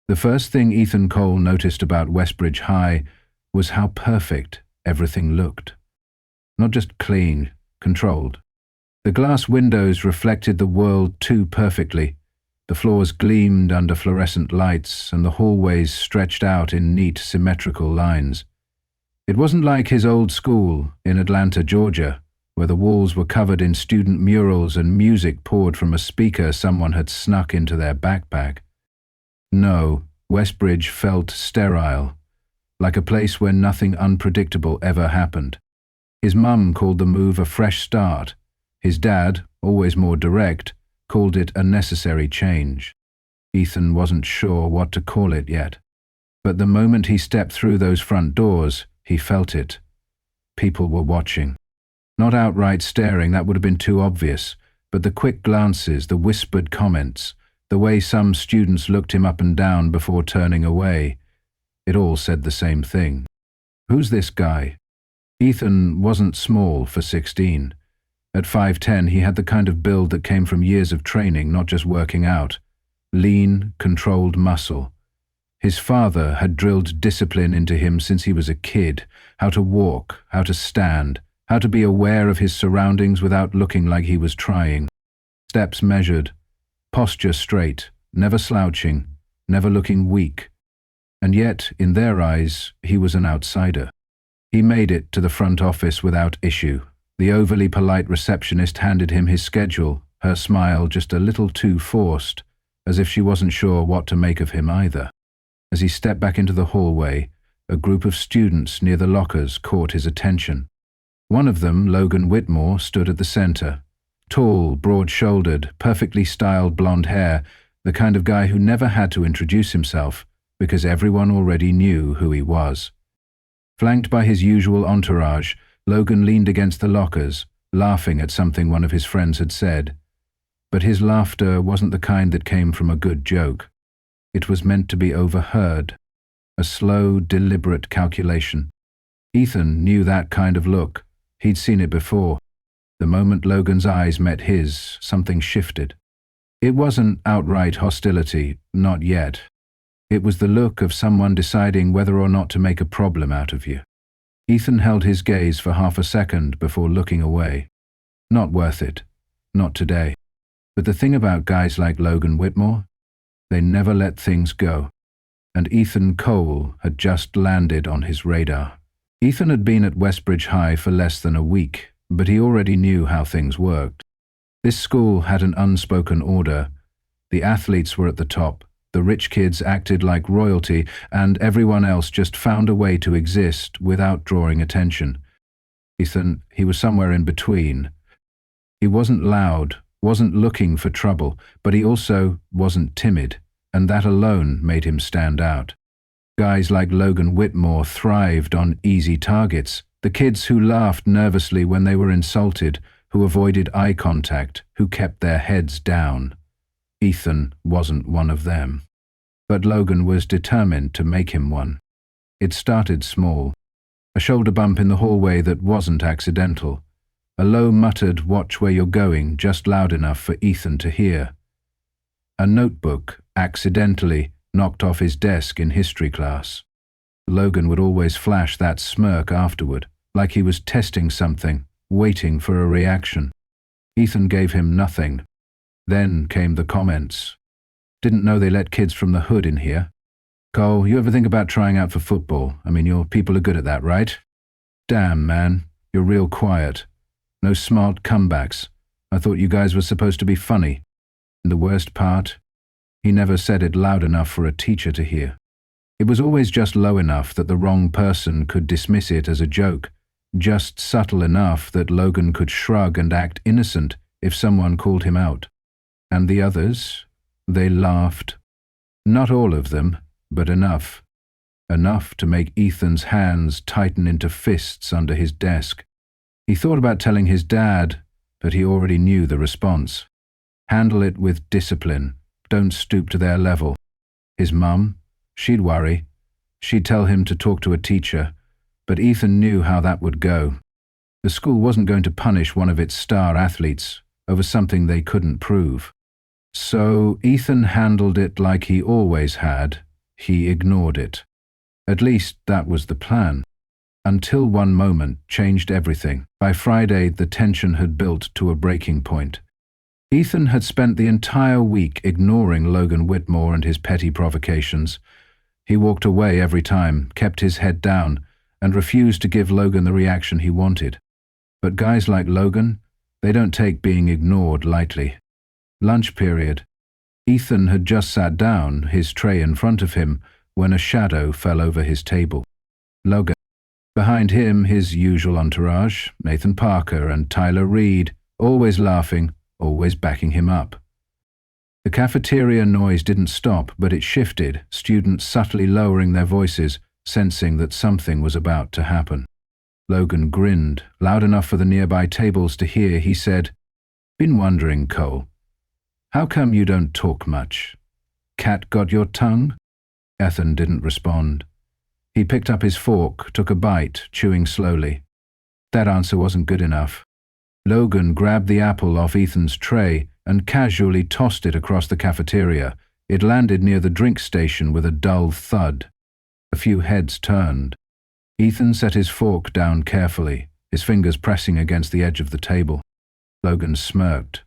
The first thing Ethan Cole noticed about Westbridge High was how perfect everything looked. Not just clean, controlled. The glass windows reflected the world too perfectly. The floors gleamed under fluorescent lights, and the hallways stretched out in neat, symmetrical lines. It wasn't like his old school in Atlanta, Georgia, where the walls were covered in student murals and music poured from a speaker someone had snuck into their backpack. No, Westbridge felt sterile, like a place where nothing unpredictable ever happened. His mum called the move a fresh start. His dad, always more direct, called it a necessary change. Ethan wasn't sure what to call it yet. But the moment he stepped through those front doors, he felt it. People were watching. Not outright staring, that would have been too obvious, but the quick glances, the whispered comments, the way some students looked him up and down before turning away, it all said the same thing. Who's this guy? Ethan wasn't small for 16. At 5'10", he had the kind of build that came from years of training, not just working out. Lean, controlled muscle. His father had drilled discipline into him since he was a kid, how to walk, how to stand, how to be aware of his surroundings without looking like he was trying. Steps measured, posture straight, never slouching, never looking weak. And yet, in their eyes, he was an outsider. He made it to the front office without issue. The overly polite receptionist handed him his schedule, her smile just a little too forced, as if she wasn't sure what to make of him either. As he stepped back into the hallway, a group of students near the lockers caught his attention. One of them, Logan Whitmore, stood at the center. Tall, broad-shouldered, perfectly styled blonde hair, the kind of guy who never had to introduce himself, because everyone already knew who he was. Flanked by his usual entourage, Logan leaned against the lockers, laughing at something one of his friends had said. But his laughter wasn't the kind that came from a good joke. It was meant to be overheard. A slow, deliberate calculation. Ethan knew that kind of look. He'd seen it before. The moment Logan's eyes met his, something shifted. It wasn't outright hostility, not yet. It was the look of someone deciding whether or not to make a problem out of you. Ethan held his gaze for half a second before looking away. Not worth it. Not today. But the thing about guys like Logan Whitmore, they never let things go. And Ethan Cole had just landed on his radar. Ethan had been at Westbridge High for less than a week, but he already knew how things worked. This school had an unspoken order. The athletes were at the top. The rich kids acted like royalty, and everyone else just found a way to exist without drawing attention. Ethan, he was somewhere in between. He wasn't loud, wasn't looking for trouble, but he also wasn't timid, and that alone made him stand out. Guys like Logan Whitmore thrived on easy targets, the kids who laughed nervously when they were insulted, who avoided eye contact, who kept their heads down. Ethan wasn't one of them. But Logan was determined to make him one. It started small. A shoulder bump in the hallway that wasn't accidental. A low muttered "watch where you're going" just loud enough for Ethan to hear. A notebook, accidentally, knocked off his desk in history class. Logan would always flash that smirk afterward, like he was testing something, waiting for a reaction. Ethan gave him nothing. Then came the comments. Didn't know they let kids from the hood in here. Cole, you ever think about trying out for football? I mean, your people are good at that, right? Damn, man, you're real quiet. No smart comebacks. I thought you guys were supposed to be funny. And the worst part? He never said it loud enough for a teacher to hear. It was always just low enough that the wrong person could dismiss it as a joke, just subtle enough that Logan could shrug and act innocent if someone called him out. And the others? They laughed. Not all of them, but enough. Enough to make Ethan's hands tighten into fists under his desk. He thought about telling his dad, but he already knew the response. Handle it with discipline. Don't stoop to their level. His mum? She'd worry. She'd tell him to talk to a teacher, but Ethan knew how that would go. The school wasn't going to punish one of its star athletes over something they couldn't prove. So Ethan handled it like he always had, He ignored it. At least that was the plan. Until one moment changed everything. By Friday, the tension had built to a breaking point. Ethan had spent the entire week ignoring Logan Whitmore and his petty provocations. He walked away every time, kept his head down, and refused to give Logan the reaction he wanted. But guys like Logan, they don't take being ignored lightly. Lunch period. Ethan had just sat down, his tray in front of him, when a shadow fell over his table. Logan. Behind him, his usual entourage, Nathan Parker and Tyler Reed, always laughing, always backing him up. The cafeteria noise didn't stop, but it shifted, students subtly lowering their voices, sensing that something was about to happen. Logan grinned, loud enough for the nearby tables to hear. He said, "Been wondering, Cole. How come you don't talk much? Cat got your tongue?" Ethan didn't respond. He picked up his fork, took a bite, chewing slowly. That answer wasn't good enough. Logan grabbed the apple off Ethan's tray and casually tossed it across the cafeteria. It landed near the drink station with a dull thud. A few heads turned. Ethan set his fork down carefully, his fingers pressing against the edge of the table. Logan smirked.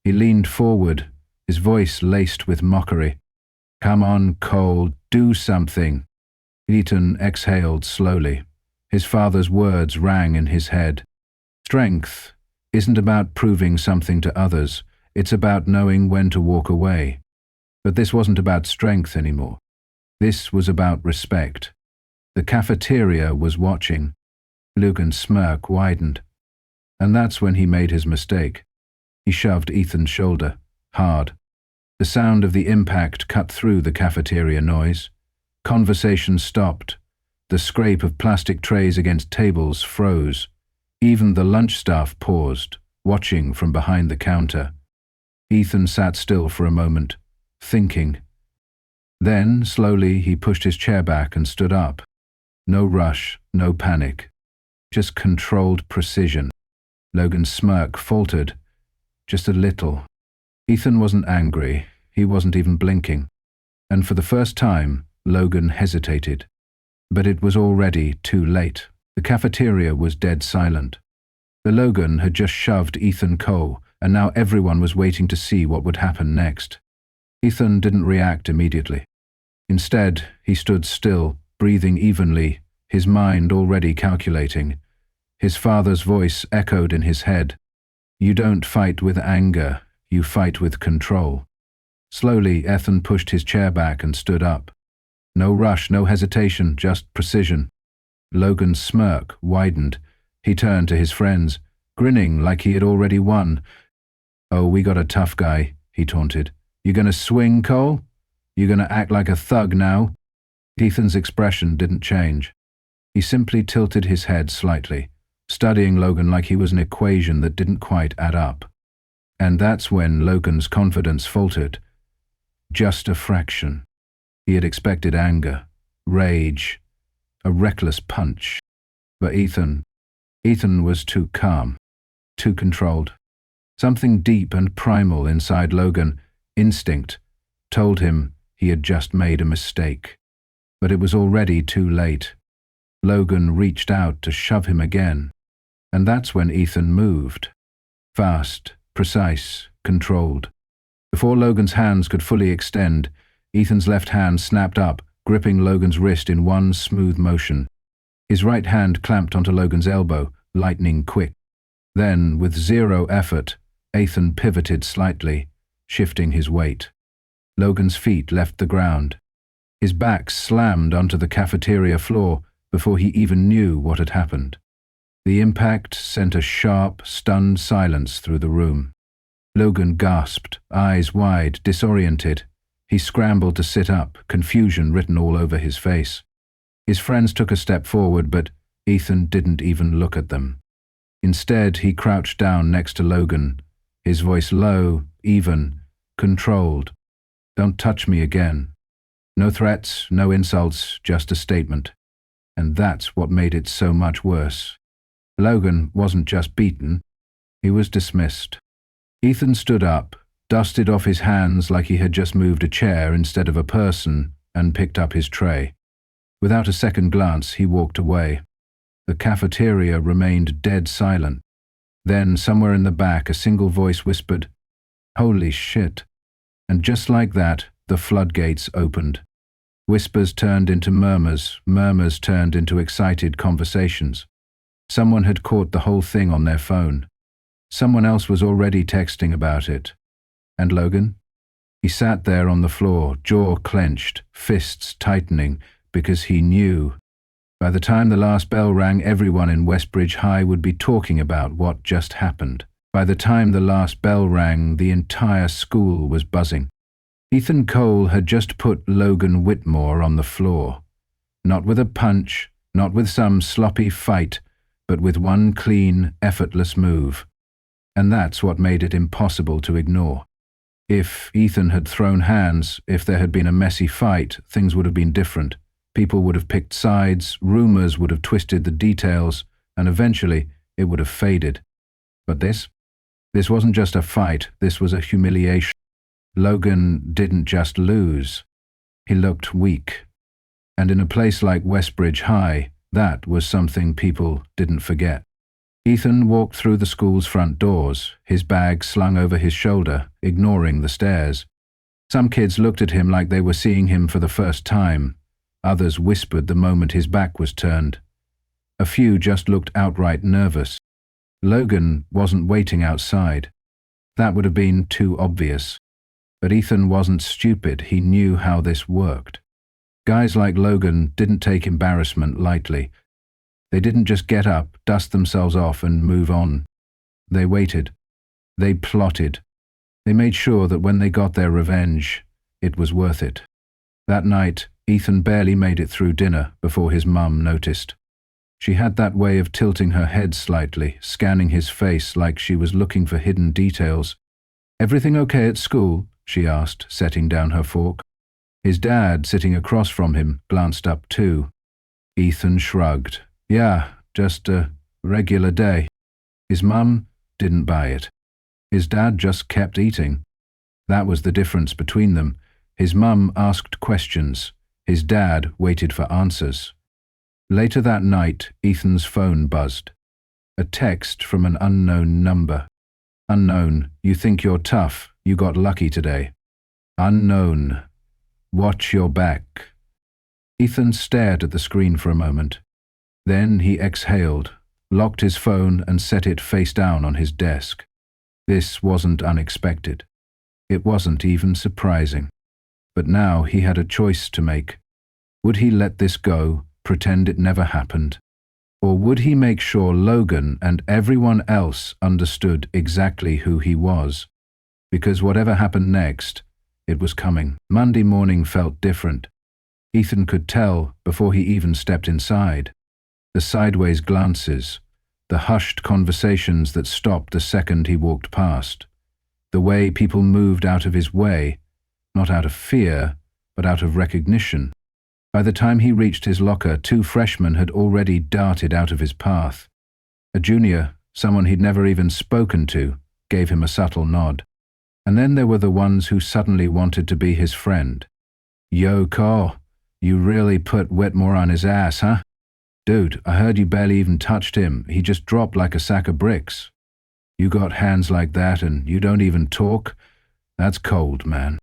He leaned forward, his voice laced with mockery. "Come on, Cole, do something." Ethan exhaled slowly. His father's words rang in his head. Strength isn't about proving something to others. It's about knowing when to walk away. But this wasn't about strength anymore. This was about respect. The cafeteria was watching. Logan's smirk widened. And that's when he made his mistake. He shoved Ethan's shoulder, hard. The sound of the impact cut through the cafeteria noise. Conversation stopped. The scrape of plastic trays against tables froze. Even the lunch staff paused, watching from behind the counter. Ethan sat still for a moment, thinking. Then, slowly, he pushed his chair back and stood up. No rush, no panic. Just controlled precision. Logan's smirk faltered. Just a little. Ethan wasn't angry. He wasn't even blinking. And for the first time, Logan hesitated. But it was already too late. The cafeteria was dead silent. The Logan had just shoved Ethan Cole, and now everyone was waiting to see what would happen next. Ethan didn't react immediately. Instead, he stood still, breathing evenly, his mind already calculating. His father's voice echoed in his head. "You don't fight with anger, you fight with control." Slowly, Ethan pushed his chair back and stood up. No rush, no hesitation, just precision. Logan's smirk widened. He turned to his friends, grinning like he had already won. "Oh, we got a tough guy," he taunted. "You gonna swing, Cole? You gonna act like a thug now?" Ethan's expression didn't change. He simply tilted his head slightly, studying Logan like he was an equation that didn't quite add up. And that's when Logan's confidence faltered. Just a fraction. He had expected anger, rage, a reckless punch. But Ethan was too calm, too controlled. Something deep and primal inside Logan, instinct, told him he had just made a mistake. But it was already too late. Logan reached out to shove him again. And that's when Ethan moved. Fast, precise, controlled. Before Logan's hands could fully extend, Ethan's left hand snapped up, gripping Logan's wrist in one smooth motion. His right hand clamped onto Logan's elbow, lightning quick. Then, with zero effort, Ethan pivoted slightly, shifting his weight. Logan's feet left the ground. His back slammed onto the cafeteria floor before he even knew what had happened. The impact sent a sharp, stunned silence through the room. Logan gasped, eyes wide, disoriented. He scrambled to sit up, confusion written all over his face. His friends took a step forward, but Ethan didn't even look at them. Instead, he crouched down next to Logan, his voice low, even, controlled. "Don't touch me again." No threats, no insults, just a statement. And that's what made it so much worse. Logan wasn't just beaten, he was dismissed. Ethan stood up, dusted off his hands like he had just moved a chair instead of a person, and picked up his tray. Without a second glance, he walked away. The cafeteria remained dead silent. Then, somewhere in the back, a single voice whispered, "Holy shit." And just like that, the floodgates opened. Whispers turned into murmurs, murmurs turned into excited conversations. Someone had caught the whole thing on their phone. Someone else was already texting about it. And Logan? He sat there on the floor, jaw clenched, fists tightening, because he knew. By the time the last bell rang, everyone in Westbridge High would be talking about what just happened. By the time the last bell rang, the entire school was buzzing. Ethan Cole had just put Logan Whitmore on the floor. Not with a punch, not with some sloppy fight, but with one clean, effortless move. And that's what made it impossible to ignore. If Ethan had thrown hands, if there had been a messy fight, things would have been different. People would have picked sides, rumors would have twisted the details, and eventually it would have faded. But this wasn't just a fight, this was a humiliation. Logan didn't just lose. He looked weak. And in a place like Westbridge High, that was something people didn't forget. Ethan walked through the school's front doors, his bag slung over his shoulder, ignoring the stares. Some kids looked at him like they were seeing him for the first time. Others whispered the moment his back was turned. A few just looked outright nervous. Logan wasn't waiting outside. That would have been too obvious. But Ethan wasn't stupid, he knew how this worked. Guys like Logan didn't take embarrassment lightly. They didn't just get up, dust themselves off and move on. They waited. They plotted. They made sure that when they got their revenge, it was worth it. That night, Ethan barely made it through dinner before his mum noticed. She had that way of tilting her head slightly, scanning his face like she was looking for hidden details. "Everything okay at school?" she asked, setting down her fork. His dad, sitting across from him, glanced up too. Ethan shrugged. "Yeah, just a regular day." His mum didn't buy it. His dad just kept eating. That was the difference between them. His mum asked questions. His dad waited for answers. Later that night, Ethan's phone buzzed. A text from an unknown number. "Unknown, you think you're tough. You got lucky today." "Unknown, watch your back." Ethan stared at the screen for a moment. Then he exhaled, locked his phone and set it face down on his desk. This wasn't unexpected. It wasn't even surprising. But now he had a choice to make. Would he let this go, pretend it never happened? Or would he make sure Logan and everyone else understood exactly who he was? Because whatever happened next, it was coming. Monday morning felt different. Ethan could tell before he even stepped inside. The sideways glances, the hushed conversations that stopped the second he walked past, the way people moved out of his way, not out of fear, but out of recognition. By the time he reached his locker, 2 freshmen had already darted out of his path. A junior, someone he'd never even spoken to, gave him a subtle nod. And then there were the ones who suddenly wanted to be his friend. "Yo, Cole, you really put Whitmore on his ass, huh? Dude, I heard you barely even touched him. He just dropped like a sack of bricks. You got hands like that and you don't even talk? That's cold, man."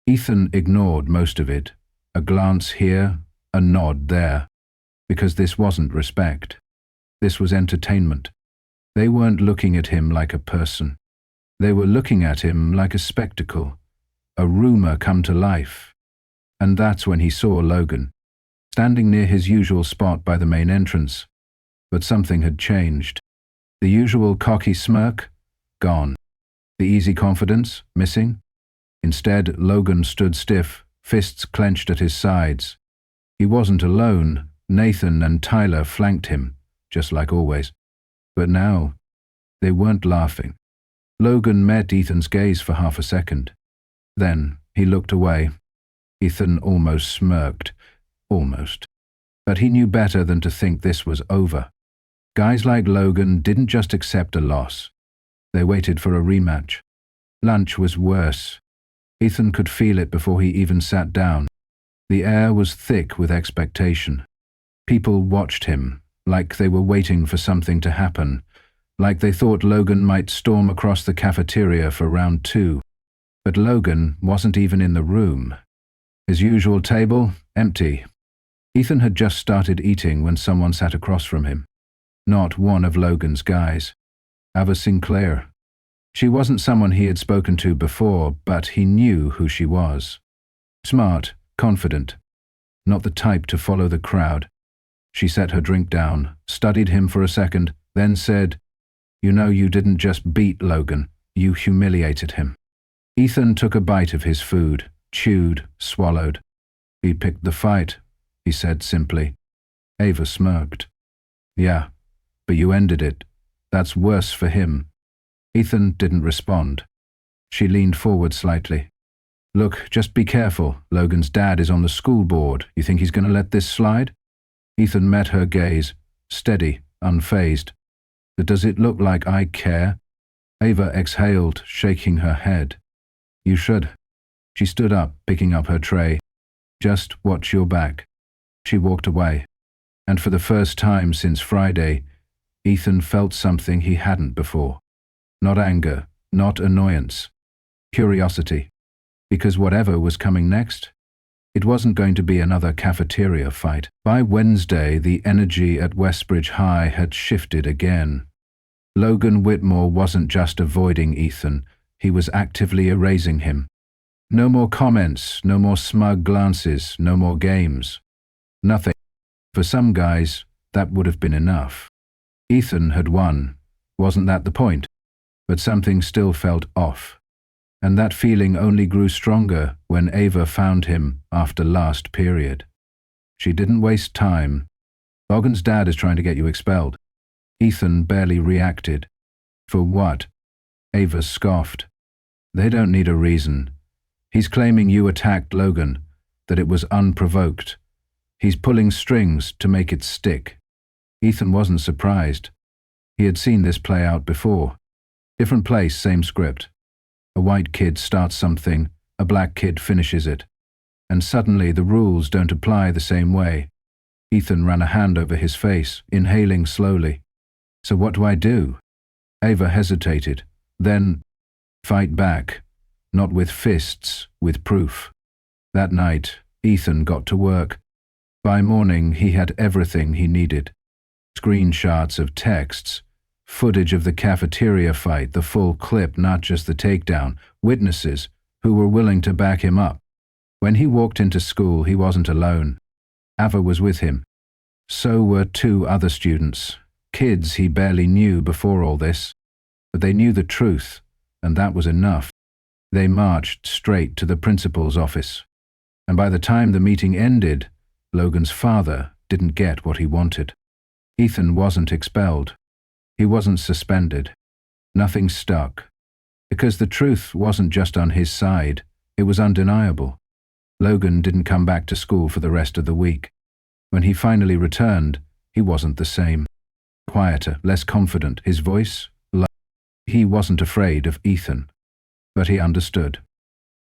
Ethan ignored most of it. A glance here, a nod there. Because this wasn't respect. This was entertainment. They weren't looking at him like a person. They were looking at him like a spectacle, a rumor come to life. And that's when he saw Logan, standing near his usual spot by the main entrance. But something had changed. The usual cocky smirk? Gone. The easy confidence? Missing? Instead, Logan stood stiff, fists clenched at his sides. He wasn't alone. Nathan and Tyler flanked him, just like always. But now, they weren't laughing. Logan met Ethan's gaze for half a second. Then he looked away. Ethan almost smirked. Almost. But he knew better than to think this was over. Guys like Logan didn't just accept a loss. They waited for a rematch. Lunch was worse. Ethan could feel it before he even sat down. The air was thick with expectation. People watched him, like they were waiting for something to happen, like they thought Logan might storm across the cafeteria for round 2. But Logan wasn't even in the room. His usual table, empty. Ethan had just started eating when someone sat across from him. Not one of Logan's guys. Ava Sinclair. She wasn't someone he had spoken to before, but he knew who she was. Smart, confident. Not the type to follow the crowd. She set her drink down, studied him for a second, then said, "You know you didn't just beat Logan, you humiliated him." Ethan took a bite of his food, chewed, swallowed. "He picked the fight," he said simply. Ava smirked. "Yeah, but you ended it. That's worse for him." Ethan didn't respond. She leaned forward slightly. "Look, just be careful. Logan's dad is on the school board. You think he's going to let this slide?" Ethan met her gaze, steady, unfazed. "Does it look like I care?" Ava exhaled, shaking her head. "You should." She stood up, picking up her tray. "Just watch your back." She walked away. And for the first time since Friday, Ethan felt something he hadn't before. Not anger, not annoyance. Curiosity. Because whatever was coming next, it wasn't going to be another cafeteria fight. By Wednesday, the energy at Westbridge High had shifted again. Logan Whitmore wasn't just avoiding Ethan, he was actively erasing him. No more comments, no more smug glances, no more games. Nothing. For some guys, that would have been enough. Ethan had won. Wasn't that the point? But something still felt off. And that feeling only grew stronger when Ava found him after last period. She didn't waste time. "Logan's dad is trying to get you expelled." Ethan barely reacted. "For what?" Ava scoffed. "They don't need a reason. He's claiming you attacked Logan, that it was unprovoked. He's pulling strings to make it stick." Ethan wasn't surprised. He had seen this play out before. Different place, same script. A white kid starts something, a black kid finishes it. And suddenly the rules don't apply the same way. Ethan ran a hand over his face, inhaling slowly. "So what do I do?" Ava hesitated. Then, "Fight back. Not with fists, with proof." That night, Ethan got to work. By morning, he had everything he needed. Screenshots of texts, footage of the cafeteria fight, the full clip, not just the takedown, witnesses who were willing to back him up. When he walked into school, he wasn't alone. Ava was with him. So were 2 other students, kids he barely knew before all this. But they knew the truth, and that was enough. They marched straight to the principal's office. And by the time the meeting ended, Logan's father didn't get what he wanted. Ethan wasn't expelled. He wasn't suspended. Nothing stuck. Because the truth wasn't just on his side, it was undeniable. Logan didn't come back to school for the rest of the week. When he finally returned, he wasn't the same. Quieter, less confident, his voice low. He wasn't afraid of Ethan. But he understood.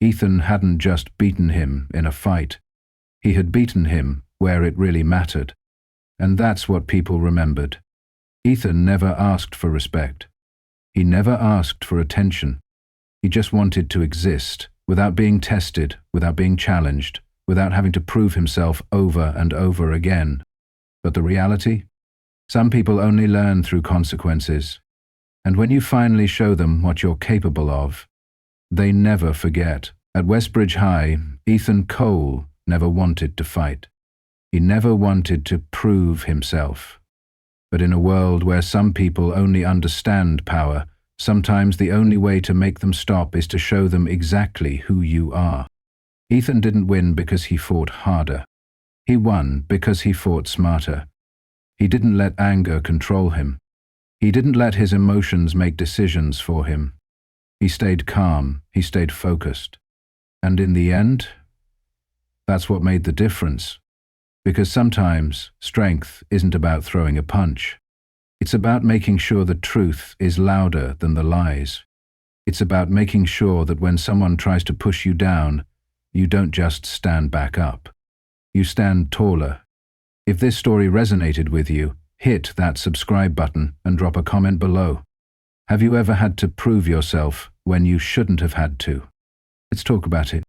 Ethan hadn't just beaten him in a fight. He had beaten him where it really mattered. And that's what people remembered. Ethan never asked for respect. He never asked for attention. He just wanted to exist, without being tested, without being challenged, without having to prove himself over and over again. But the reality? Some people only learn through consequences. And when you finally show them what you're capable of, they never forget. At Westbridge High, Ethan Cole never wanted to fight. He never wanted to prove himself. But in a world where some people only understand power, sometimes the only way to make them stop is to show them exactly who you are. Ethan didn't win because he fought harder. He won because he fought smarter. He didn't let anger control him. He didn't let his emotions make decisions for him. He stayed calm, he stayed focused. And in the end, that's what made the difference. Because sometimes strength isn't about throwing a punch. It's about making sure the truth is louder than the lies. It's about making sure that when someone tries to push you down, you don't just stand back up. you stand taller. If this story resonated with you, hit that subscribe button and drop a comment below. Have you ever had to prove yourself when you shouldn't have had to? Let's talk about it.